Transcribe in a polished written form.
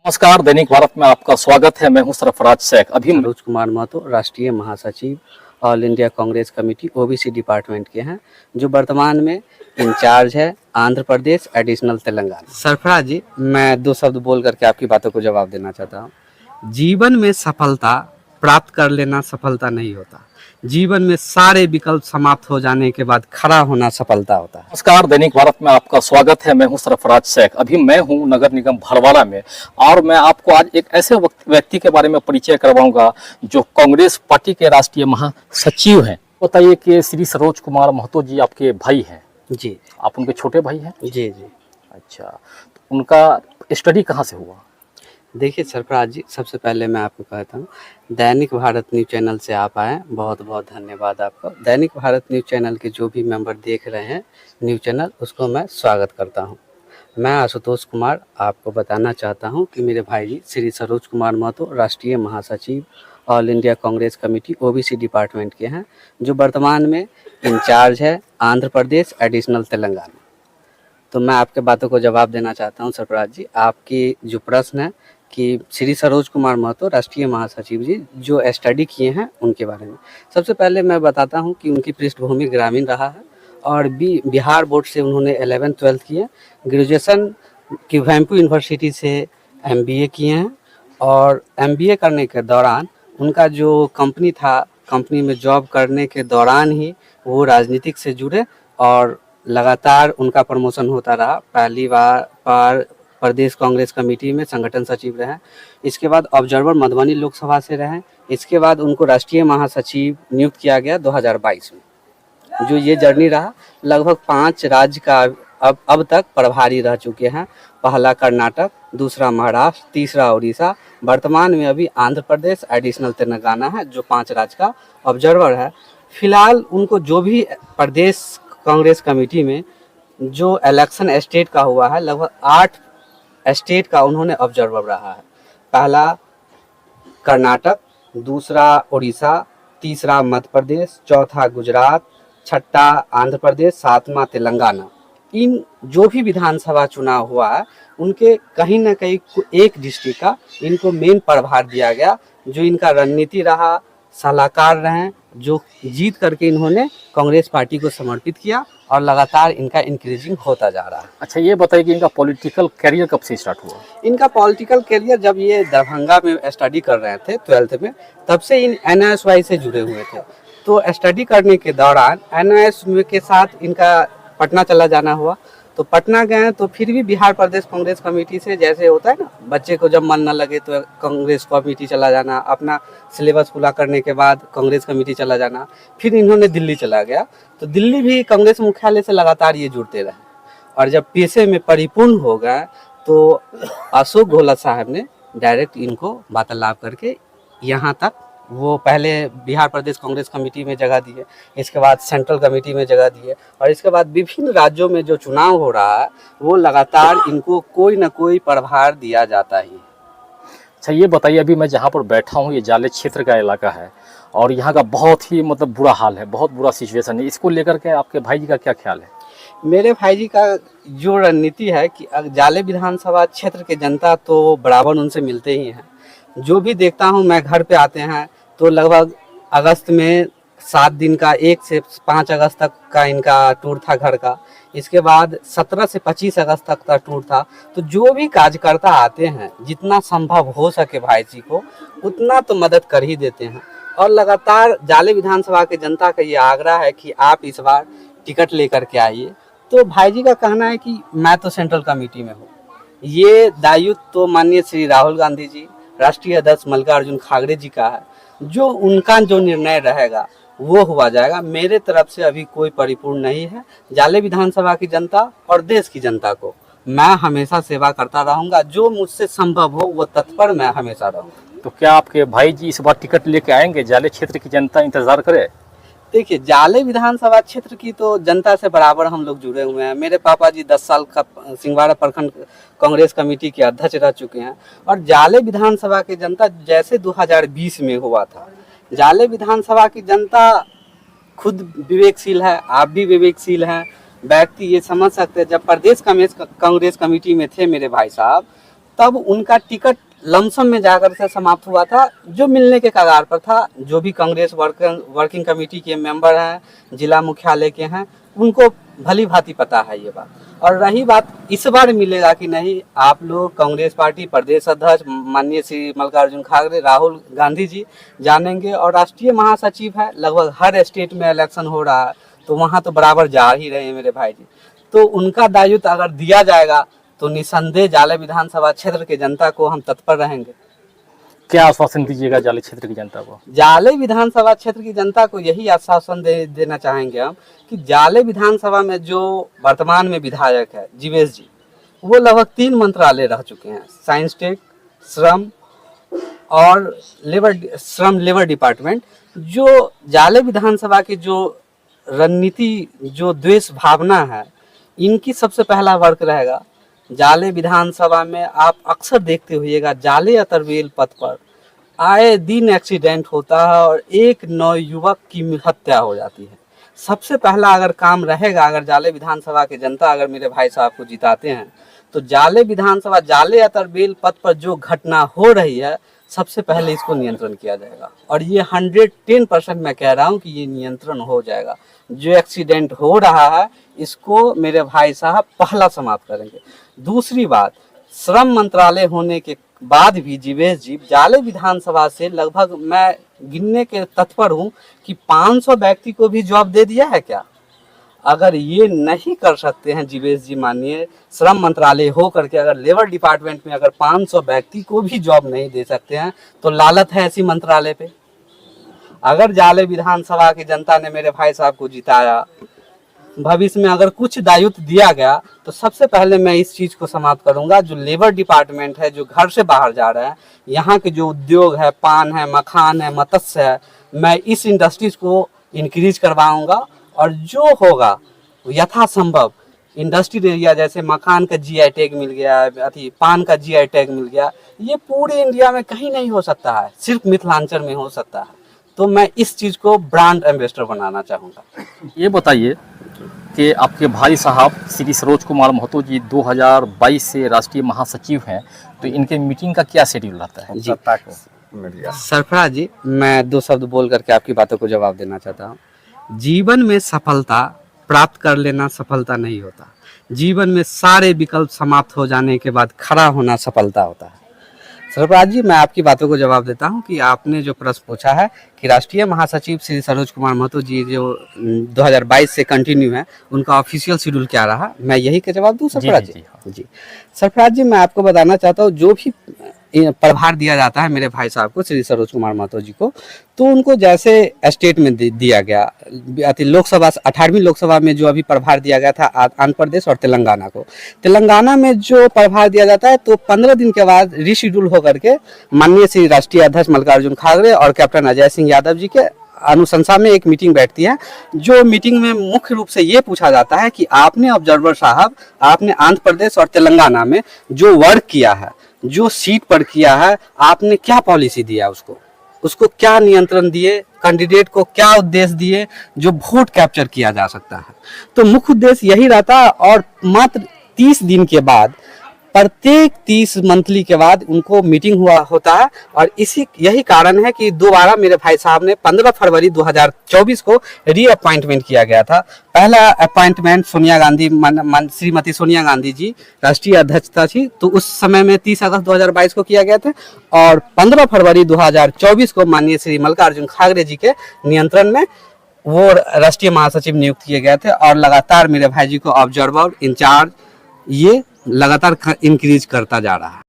नमस्कार, दैनिक भारत में आपका स्वागत है। मैं हूं सरफराज शेख। अभी सरोज कुमार महतो राष्ट्रीय महासचिव all India Congress committee OBC department के हैं, जो वर्तमान में इंचार्ज है आंध्र प्रदेश एडिशनल तेलंगाना। सरफराज जी, मैं दो शब्द बोल करके आपकी बातों को जवाब देना चाहता हूँ। जीवन में सफलता प्राप्त कर लेना सफलता नहीं होता, जीवन में सारे विकल्प समाप्त हो जाने के बाद खड़ा होना सफलता होता है। नमस्कार, दैनिक भारत में आपका स्वागत है। मैं हूं सरफराज शेख। अभी मैं हूं नगर निगम भड़वाड़ा में और मैं आपको आज एक ऐसे व्यक्ति के बारे में परिचय करवाऊंगा जो कांग्रेस पार्टी के राष्ट्रीय महासचिव हैं। बताइए कि श्री सरोज कुमार महतो जी आपके भाई हैं? जी, आप उनके छोटे भाई हैं? जी जी। अच्छा, तो उनका स्टडी कहाँ से हुआ? देखिए सरफराज जी, सबसे पहले मैं आपको कहता हूँ, दैनिक भारत न्यूज़ चैनल से आप आए, बहुत बहुत धन्यवाद आपका। दैनिक भारत न्यूज़ चैनल के जो भी मेंबर देख रहे हैं न्यूज़ चैनल, उसको मैं स्वागत करता हूँ। मैं आशुतोष कुमार आपको बताना चाहता हूँ कि मेरे भाई जी श्री सरोज कुमार महतो राष्ट्रीय महासचिव all India Congress committee OBC department के हैं, जो वर्तमान में इंचार्ज है आंध्र प्रदेश एडिशनल तेलंगाना। तो मैं आपके बातों को जवाब देना चाहता हूँ सरफराज जी। आपकी जो प्रश्न है कि श्री सरोज कुमार महतो राष्ट्रीय महासचिव जी जो स्टडी किए हैं उनके बारे में, सबसे पहले मैं बताता हूं कि उनकी पृष्ठभूमि ग्रामीण रहा है और बिहार बोर्ड से उन्होंने 11th-12th किए। ग्रेजुएशन की वैम्पू यूनिवर्सिटी से MBA किए हैं और MBA करने के दौरान उनका जो कंपनी था, कंपनी में जॉब करने के दौरान ही वो राजनीतिक से जुड़े और लगातार उनका प्रमोशन होता रहा। पहली बार प्रदेश कांग्रेस कमेटी में संगठन सचिव रहे, इसके बाद ऑब्जर्वर मधुबनी लोकसभा से रहे, इसके बाद उनको राष्ट्रीय महासचिव नियुक्त किया गया 2022 में। जो ये जर्नी रहा, लगभग 5 राज्य का अब तक प्रभारी रह चुके हैं। पहला कर्नाटक, दूसरा महाराष्ट्र, तीसरा उड़ीसा, वर्तमान में अभी आंध्र प्रदेश एडिशनल तेलंगाना है जो 5 राज्य का ऑब्जर्वर है। फिलहाल उनको जो भी प्रदेश कांग्रेस कमेटी में जो इलेक्शन स्टेट का हुआ है, लगभग 8 स्टेट का उन्होंने ऑब्जर्वर रहा है। पहला कर्नाटक, दूसरा उड़ीसा, तीसरा मध्य प्रदेश, चौथा गुजरात, छठा आंध्र प्रदेश, 7वां तेलंगाना। इन जो भी विधानसभा चुनाव हुआ है उनके कहीं ना कहीं एक डिस्ट्रिक्ट का इनको मेन प्रभार दिया गया, जो इनका रणनीति रहा, सलाहकार रहे, जो जीत करके इन्होंने कांग्रेस पार्टी को समर्पित किया और लगातार इनका इंक्रीजिंग होता जा रहा है। अच्छा, ये बताइए कि इनका पॉलिटिकल करियर कब से स्टार्ट हुआ? इनका पॉलिटिकल करियर जब ये दरभंगा में स्टडी कर रहे थे 12th में, तब से इन NISY से जुड़े हुए थे। तो स्टडी करने के दौरान NISY के साथ इनका पटना चला जाना हुआ, तो पटना गए तो फिर भी बिहार प्रदेश कांग्रेस कमेटी से, जैसे होता है ना, बच्चे को जब मन न लगे तो कांग्रेस कमेटी चला जाना, अपना सिलेबस पूरा करने के बाद कांग्रेस कमेटी चला जाना। फिर इन्होंने दिल्ली चला गया, तो दिल्ली भी कांग्रेस मुख्यालय से लगातार ये जुड़ते रहे और जब पेशे में परिपूर्ण हो गए तो अशोक गहलोत साहब ने डायरेक्ट इनको वार्तालाप करके यहाँ तक, वो पहले बिहार प्रदेश कांग्रेस कमेटी में जगह दिए, इसके बाद सेंट्रल कमेटी में जगह दिए और इसके बाद विभिन्न राज्यों में जो चुनाव हो रहा है वो लगातार इनको कोई ना कोई प्रभार दिया जाता ही। अच्छा, ये बताइए, अभी मैं जहाँ पर बैठा हूँ ये जाले क्षेत्र का इलाका है और यहाँ का बहुत ही बुरा हाल है, बहुत बुरा सिचुएशन है। इसको लेकर के आपके भाई जी का क्या ख्याल है? मेरे भाई जी का जो रणनीति है कि जाले विधानसभा क्षेत्र के जनता तो बराबर उनसे मिलते ही हैं। जो भी देखता हूं मैं, घर पे आते हैं तो लगभग अगस्त में 7 दिन का, 1 से 5 अगस्त तक का इनका टूर था घर का, इसके बाद 17 से 25 अगस्त तक का टूर था। तो जो भी कार्यकर्ता आते हैं, जितना संभव हो सके भाई जी को उतना तो मदद कर ही देते हैं और लगातार जाले विधानसभा के जनता का ये आग्रह है कि आप इस बार टिकट लेकर के आइए। तो भाई जी का कहना है कि मैं तो सेंट्रल कमेटी में हूँ, ये दायित्व तो माननीय श्री राहुल गांधी जी, राष्ट्रीय अध्यक्ष मल्लिकार्जुन खड़गे जी का है, जो उनका जो निर्णय रहेगा वो हुआ जाएगा। मेरे तरफ से अभी कोई परिपूर्ण नहीं है। जाले विधानसभा की जनता और देश की जनता को मैं हमेशा सेवा करता रहूंगा, जो मुझसे संभव हो वो तत्पर मैं हमेशा रहूंगा। तो क्या आपके भाई जी इस बार टिकट लेके आएंगे? जाले क्षेत्र की जनता इंतजार करे। देखिए, जाले विधानसभा क्षेत्र की तो जनता से बराबर हम लोग जुड़े हुए हैं। मेरे पापा जी 10 साल का सिंहवाड़ा प्रखंड कांग्रेस कमेटी के अध्यक्ष रह चुके हैं और जाले विधानसभा की जनता जैसे 2020 में हुआ था, जाले विधानसभा की जनता खुद विवेकशील है, आप भी विवेकशील हैं। व्यक्ति ये समझ सकते हैं, जब प्रदेश कांग्रेस कमेटी में थे मेरे भाई साहब, तब उनका टिकट लमसम में जाकर से समाप्त हुआ था, जो मिलने के कगार पर था। जो भी कांग्रेस वर्किंग कमेटी के मेंबर हैं, जिला मुख्यालय के हैं, उनको भली भांति पता है ये बात। और रही बात इस बार मिलेगा कि नहीं, आप लोग कांग्रेस पार्टी प्रदेश अध्यक्ष माननीय श्री मल्लिकार्जुन खड़गे, राहुल गांधी जी जानेंगे, और राष्ट्रीय महासचिव है, लगभग हर स्टेट में इलेक्शन हो रहा है, तो वहाँ तो बराबर जा ही रहे हैं मेरे भाई जी। तो उनका दायित्व अगर दिया जाएगा तो निसंदेह जाले विधानसभा क्षेत्र के जनता को हम तत्पर रहेंगे। क्या आश्वासन दीजिएगा जाले क्षेत्र की जनता को? जाले विधानसभा क्षेत्र की जनता को यही आश्वासन देना चाहेंगे हम कि जाले विधानसभा में जो वर्तमान में विधायक है जीवेश जी, वो लगभग 3 मंत्रालय रह चुके हैं, साइंस टेक, श्रम और लेबर डिपार्टमेंट। जो जाले विधानसभा की जो रणनीति, जो द्वेष भावना है, इनकी सबसे पहला वर्क रहेगा। जाले विधानसभा में आप अक्सर देखते होइएगा, जाले अतरवेल पथ पर आए दिन एक्सीडेंट होता है और एक नवयुवक की हत्या हो जाती है। सबसे पहला अगर काम रहेगा, अगर जाले विधानसभा की जनता अगर मेरे भाई साहब को जिताते हैं, तो जाले विधानसभा जाले अतरवेल पथ पर जो घटना हो रही है, सबसे पहले इसको नियंत्रण किया जाएगा। और ये 110% मैं कह रहा हूँ कि ये नियंत्रण हो जाएगा। जो एक्सीडेंट हो रहा है, इसको मेरे भाई साहब पहला समाप्त करेंगे। दूसरी बात, श्रम मंत्रालय होने के बाद भी जीवेश जी जाले विधानसभा से लगभग मैं गिनने के तत्पर हूँ कि 500 व्यक्ति को भी जॉब दे दिया है क्या? अगर ये नहीं कर सकते हैं जीवेश जी, मानिए श्रम मंत्रालय हो करके अगर लेबर डिपार्टमेंट में अगर 500 व्यक्ति को भी जॉब नहीं दे सकते हैं, तो लालत है ऐसी मंत्रालय पे। अगर जाले विधानसभा की जनता ने मेरे भाई साहब को जिताया, भविष्य में अगर कुछ दायित्व दिया गया, तो सबसे पहले मैं इस चीज को समाप्त करूंगा। जो लेबर डिपार्टमेंट है, जो घर से बाहर जा रहा है, यहाँ के जो उद्योग है, पान है, मखान है, मत्स्य है, मैं इस इंडस्ट्रीज को इंक्रीज करवाऊंगा। और जो होगा यथासंभव इंडस्ट्रियल एरिया, जैसे मखान का जीआई टैग मिल गया, अति पान का जीआई टैग मिल गया, ये पूरे इंडिया में कहीं नहीं हो सकता है, सिर्फ मिथिलांचल में हो सकता है। तो मैं इस चीज को ब्रांड एम्बेसडर बनाना चाहूँगा। ये बताइए कि आपके भाई साहब श्री सरोज कुमार महतो जी 2022 से राष्ट्रीय महासचिव हैं, तो इनके मीटिंग का क्या शेड्यूल रहता है? जी सरफराज जी, मैं 2 शब्द बोल करके आपकी बातों को जवाब देना चाहता हूँ। जीवन में सफलता प्राप्त कर लेना सफलता नहीं होता। जीवन में सारे विकल्प समाप्त हो जाने के बाद खड़ा होना सफलता होता है। सरफराज जी, मैं आपकी बातों को जवाब देता हूं कि आपने जो प्रश्न पूछा है कि राष्ट्रीय महासचिव श्री सरोज कुमार महतो जी जो 2022 से कंटिन्यू है, उनका ऑफिशियल शेड्यूल क्या रहा, मैं यही का जवाब दूं सरफराज जी? सरफराज जी, मैं आपको बताना चाहता हूँ, जो भी प्रभार दिया जाता है मेरे भाई साहब को, श्री सरोज कुमार महतो जी को, तो उनको जैसे स्टेट में दिया गया, लोकसभा 18वीं लोकसभा में जो अभी प्रभार दिया गया था आंध्र प्रदेश और तेलंगाना को, तेलंगाना में जो प्रभार दिया जाता है, तो 15 दिन के बाद रीशेड्यूल होकर के माननीय श्री राष्ट्रीय अध्यक्ष मल्लिकार्जुन खड़गे और कैप्टन अजय सिंह यादव जी के अनुशंसा में एक मीटिंग बैठती है। जो मीटिंग में मुख्य रूप से ये पूछा जाता है कि आपने ऑब्जर्वर साहब, आपने आंध्र प्रदेश और तेलंगाना में जो वर्क किया है, जो सीट पर किया है, आपने क्या पॉलिसी दिया, उसको क्या नियंत्रण दिए, कैंडिडेट को क्या उद्देश्य दिए जो वोट कैप्चर किया जा सकता है। तो मुख्य उद्देश्य यही रहता है। और मात्र 30 दिन के बाद, प्रत्येक 30 मंथली के बाद उनको मीटिंग होता है। और यही कारण है कि दोबारा मेरे भाई साहब ने 15 फरवरी 2024 को रीअपॉइंटमेंट किया गया था। पहला अपॉइंटमेंट सोनिया गांधी, श्रीमती सोनिया गांधी जी राष्ट्रीय अध्यक्षता थी, तो उस समय में 30 अगस्त 2022 को किया गया था। और 15 फरवरी 2024 को माननीय श्री मल्लिकार्जुन खड़गे जी के नियंत्रण में वो राष्ट्रीय महासचिव नियुक्त किए गए थे। और लगातार मेरे भाई जी को ऑब्जर्वर इंचार्ज ये लगातार इंक्रीज करता जा रहा है।